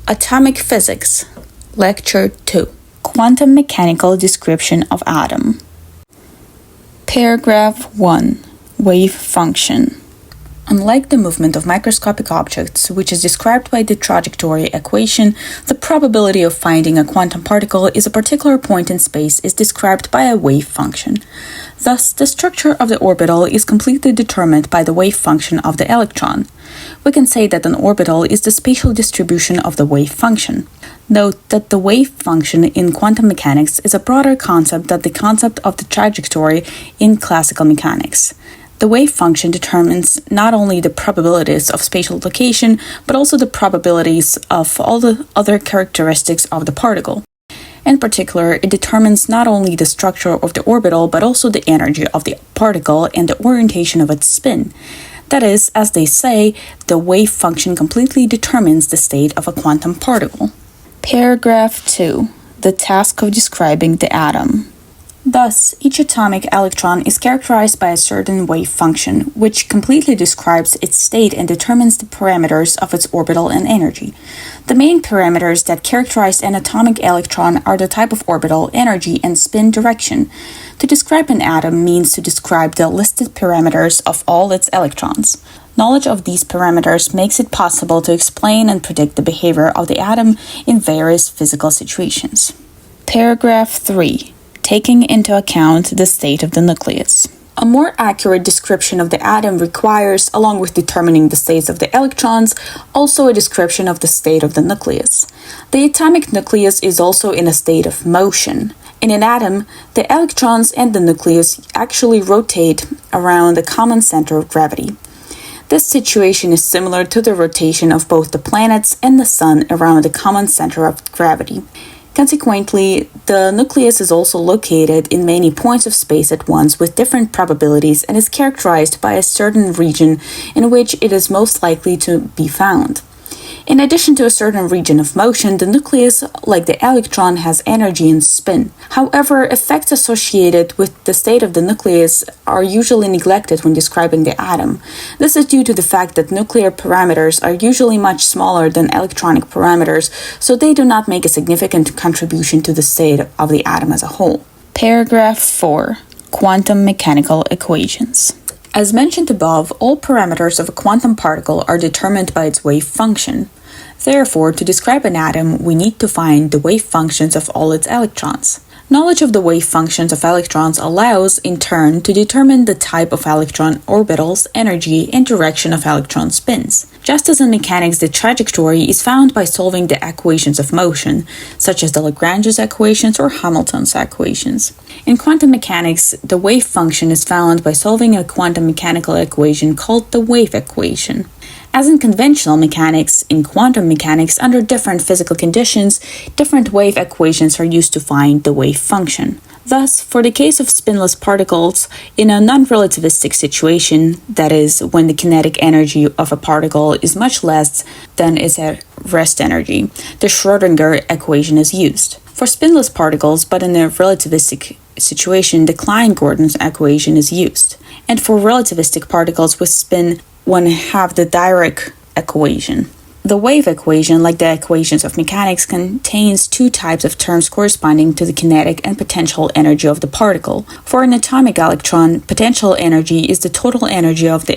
Atomic Physics, Lecture 2, Quantum Mechanical Description of Atom. Paragraph 1, Wave Function. Unlike the movement of microscopic objects, which is described by the trajectory equation, the probability of finding a quantum particle is a particular point in space is described by a wave function. Thus, the structure of the orbital is completely determined by the wave function of the electron. We can say that an orbital is the spatial distribution of the wave function. Note that the wave function in quantum mechanics is a broader concept than the concept of the trajectory in classical mechanics. The wave function determines not only the probabilities of spatial location, but also the probabilities of all the other characteristics of the particle. In particular, it determines not only the structure of the orbital, but also the energy of the particle and the orientation of its spin. That is, as they say, the wave function completely determines the state of a quantum particle. Paragraph 2. The task of describing the atom. Thus, each atomic electron is characterized by a certain wave function, which completely describes its state and determines the parameters of its orbital and energy. The main parameters that characterize an atomic electron are the type of orbital, energy, and spin direction. To describe an atom means to describe the listed parameters of all its electrons. Knowledge of these parameters makes it possible to explain and predict the behavior of the atom in various physical situations. Paragraph 3. Taking into account the state of the nucleus. A more accurate description of the atom requires, along with determining the states of the electrons, also a description of the state of the nucleus. The atomic nucleus is also in a state of motion. In an atom, the electrons and the nucleus actually rotate around the common center of gravity. This situation is similar to the rotation of both the planets and the sun around the common center of gravity. Consequently, the nucleus is also located in many points of space at once with different probabilities and is characterized by a certain region in which it is most likely to be found. In addition to a certain region of motion, the nucleus, like the electron, has energy and spin. However, effects associated with the state of the nucleus are usually neglected when describing the atom. This is due to the fact that nuclear parameters are usually much smaller than electronic parameters, so they do not make a significant contribution to the state of the atom as a whole. Paragraph 4. Quantum mechanical equations. As mentioned above, all parameters of a quantum particle are determined by its wave function. Therefore, to describe an atom, we need to find the wave functions of all its electrons. Knowledge of the wave functions of electrons allows, in turn, to determine the type of electron orbitals, energy, and direction of electron spins. Just as in mechanics, the trajectory is found by solving the equations of motion, such as the Lagrange's equations or Hamilton's equations. In quantum mechanics, the wave function is found by solving a quantum mechanical equation called the wave equation. As in conventional mechanics, in quantum mechanics, under different physical conditions, different wave equations are used to find the wave function. Thus, for the case of spinless particles, in a non-relativistic situation, that is, when the kinetic energy of a particle is much less than its rest energy, the Schrödinger equation is used. For spinless particles, but in a relativistic situation, the Klein-Gordon equation is used. And for relativistic particles with spin, one have the Dirac equation. The wave equation, like the equations of mechanics, contains two types of terms corresponding to the kinetic and potential energy of the particle. For an atomic electron, potential energy is the total energy of the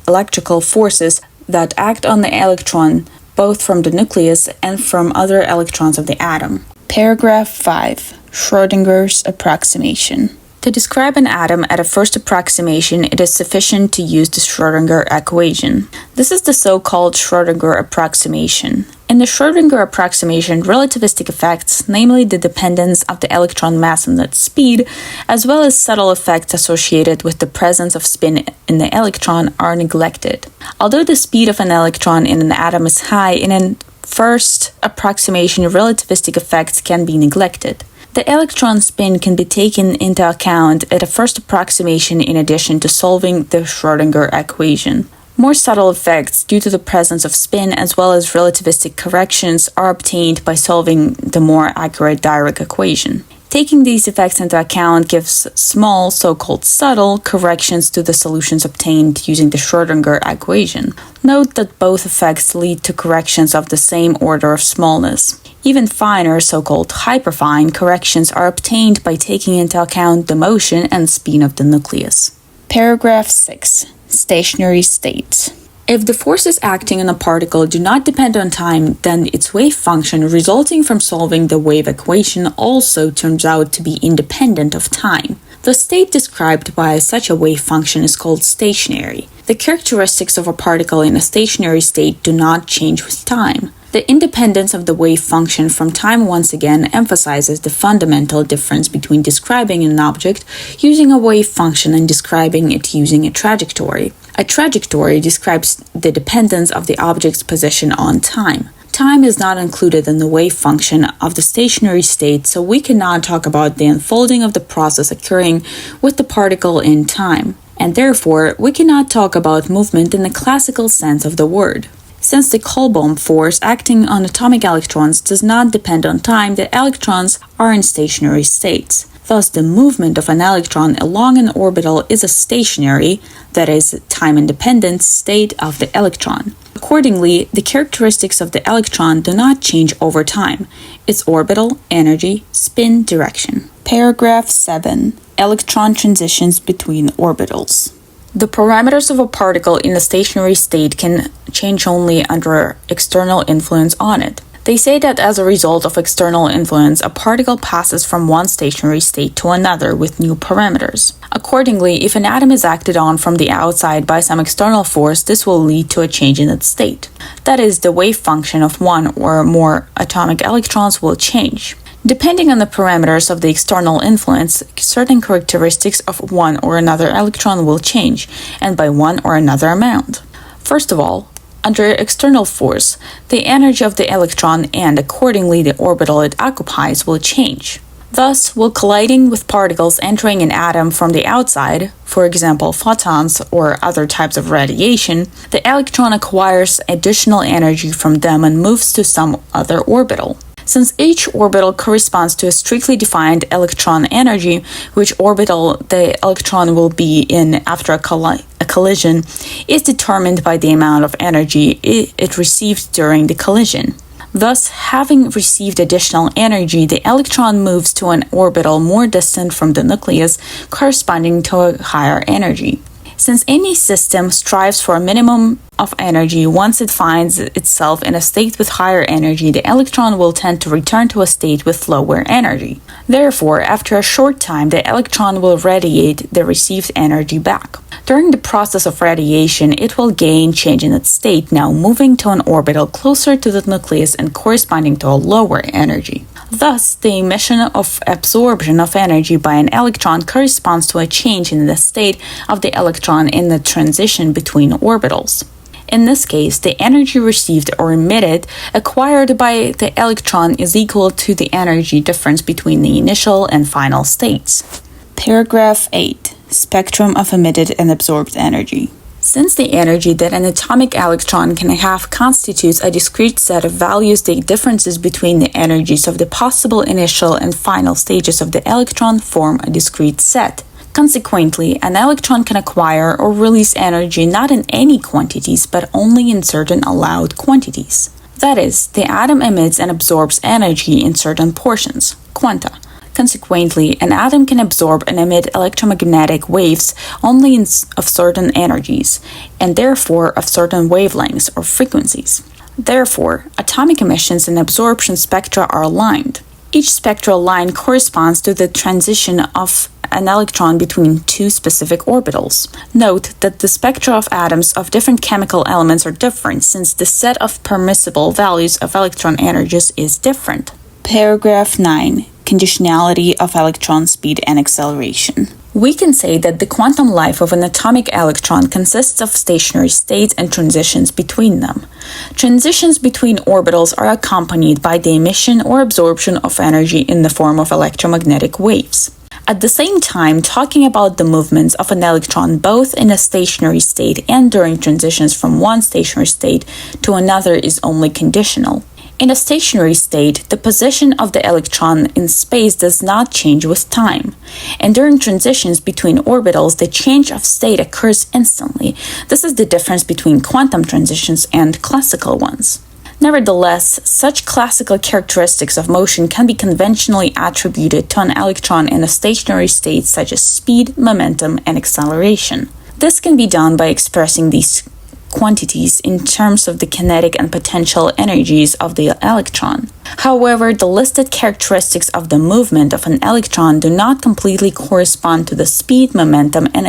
electrical forces that act on the electron, both from the nucleus and from other electrons of the atom. Paragraph 5. Schrödinger's approximation. To describe an atom at a first approximation, it is sufficient to use the Schrödinger equation. This is the so-called Schrödinger approximation. In the Schrödinger approximation, relativistic effects, namely the dependence of the electron mass on its speed, as well as subtle effects associated with the presence of spin in the electron, are neglected. Although the speed of an electron in an atom is high, in a first approximation, relativistic effects can be neglected. The electron spin can be taken into account at a first approximation in addition to solving the Schrödinger equation. More subtle effects due to the presence of spin as well as relativistic corrections are obtained by solving the more accurate Dirac equation. Taking these effects into account gives small, so-called subtle, corrections to the solutions obtained using the Schrödinger equation. Note that both effects lead to corrections of the same order of smallness. Even finer, so-called hyperfine, corrections are obtained by taking into account the motion and spin of the nucleus. Paragraph 6. Stationary states. If the forces acting on a particle do not depend on time, then its wave function resulting from solving the wave equation also turns out to be independent of time. The state described by such a wave function is called stationary. The characteristics of a particle in a stationary state do not change with time. The independence of the wave function from time once again emphasizes the fundamental difference between describing an object using a wave function and describing it using a trajectory. A trajectory describes the dependence of the object's position on time. Time is not included in the wave function of the stationary state, so we cannot talk about the unfolding of the process occurring with the particle in time, and therefore we cannot talk about movement in the classical sense of the word. Since the Coulomb force acting on atomic electrons does not depend on time, the electrons are in stationary states. Thus, the movement of an electron along an orbital is a stationary, that is, time-independent, state of the electron. Accordingly, the characteristics of the electron do not change over time: its orbital, energy, spin, direction. Paragraph 7. Electron transitions between orbitals. The parameters of a particle in a stationary state can change only under external influence on it. They say that as a result of external influence, a particle passes from one stationary state to another with new parameters. Accordingly, if an atom is acted on from the outside by some external force, this will lead to a change in its state. That is, the wave function of one or more atomic electrons will change. Depending on the parameters of the external influence, certain characteristics of one or another electron will change, and by one or another amount. First of all, under external force, the energy of the electron and accordingly the orbital it occupies will change. Thus, while colliding with particles entering an atom from the outside, for example photons or other types of radiation, the electron acquires additional energy from them and moves to some other orbital. Since each orbital corresponds to a strictly defined electron energy, which orbital the electron will be in after a collision is determined by the amount of energy it received during the collision. Thus, having received additional energy, the electron moves to an orbital more distant from the nucleus, corresponding to a higher energy. Since any system strives for a minimum of energy, once it finds itself in a state with higher energy, the electron will tend to return to a state with lower energy. Therefore, after a short time, the electron will radiate the received energy back. During the process of radiation, it will change in its state, now moving to an orbital closer to the nucleus and corresponding to a lower energy. Thus, the emission of absorption of energy by an electron corresponds to a change in the state of the electron in the transition between orbitals. In this case, the energy received or emitted acquired by the electron is equal to the energy difference between the initial and final states. Paragraph 8. Spectrum of emitted and absorbed energy. Since the energy that an atomic electron can have constitutes a discrete set of values, the differences between the energies of the possible initial and final stages of the electron form a discrete set. Consequently, an electron can acquire or release energy not in any quantities, but only in certain allowed quantities. That is, the atom emits and absorbs energy in certain portions, quanta. Consequently, an atom can absorb and emit electromagnetic waves only of certain energies, and therefore of certain wavelengths or frequencies. Therefore, atomic emissions and absorption spectra are aligned. Each spectral line corresponds to the transition of an electron between two specific orbitals. Note that the spectra of atoms of different chemical elements are different, since the set of permissible values of electron energies is different. Paragraph 9. Conditionality of electron speed and acceleration. We can say that the quantum life of an atomic electron consists of stationary states and transitions between them. Transitions between orbitals are accompanied by the emission or absorption of energy in the form of electromagnetic waves. At the same time, talking about the movements of an electron both in a stationary state and during transitions from one stationary state to another is only conditional. In a stationary state, the position of the electron in space does not change with time, and during transitions between orbitals, the change of state occurs instantly. This is the difference between quantum transitions and classical ones. Nevertheless, such classical characteristics of motion can be conventionally attributed to an electron in a stationary state such as speed, momentum, and acceleration. This can be done by expressing these quantities in terms of the kinetic and potential energies of the electron. However, the listed characteristics of the movement of an electron do not completely correspond to the speed, momentum, and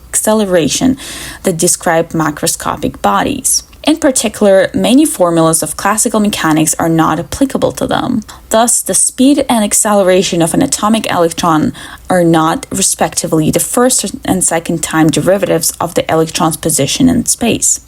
acceleration that describe macroscopic bodies. In particular, many formulas of classical mechanics are not applicable to them. Thus, the speed and acceleration of an atomic electron are not, respectively, the first and second time derivatives of the electron's position in space.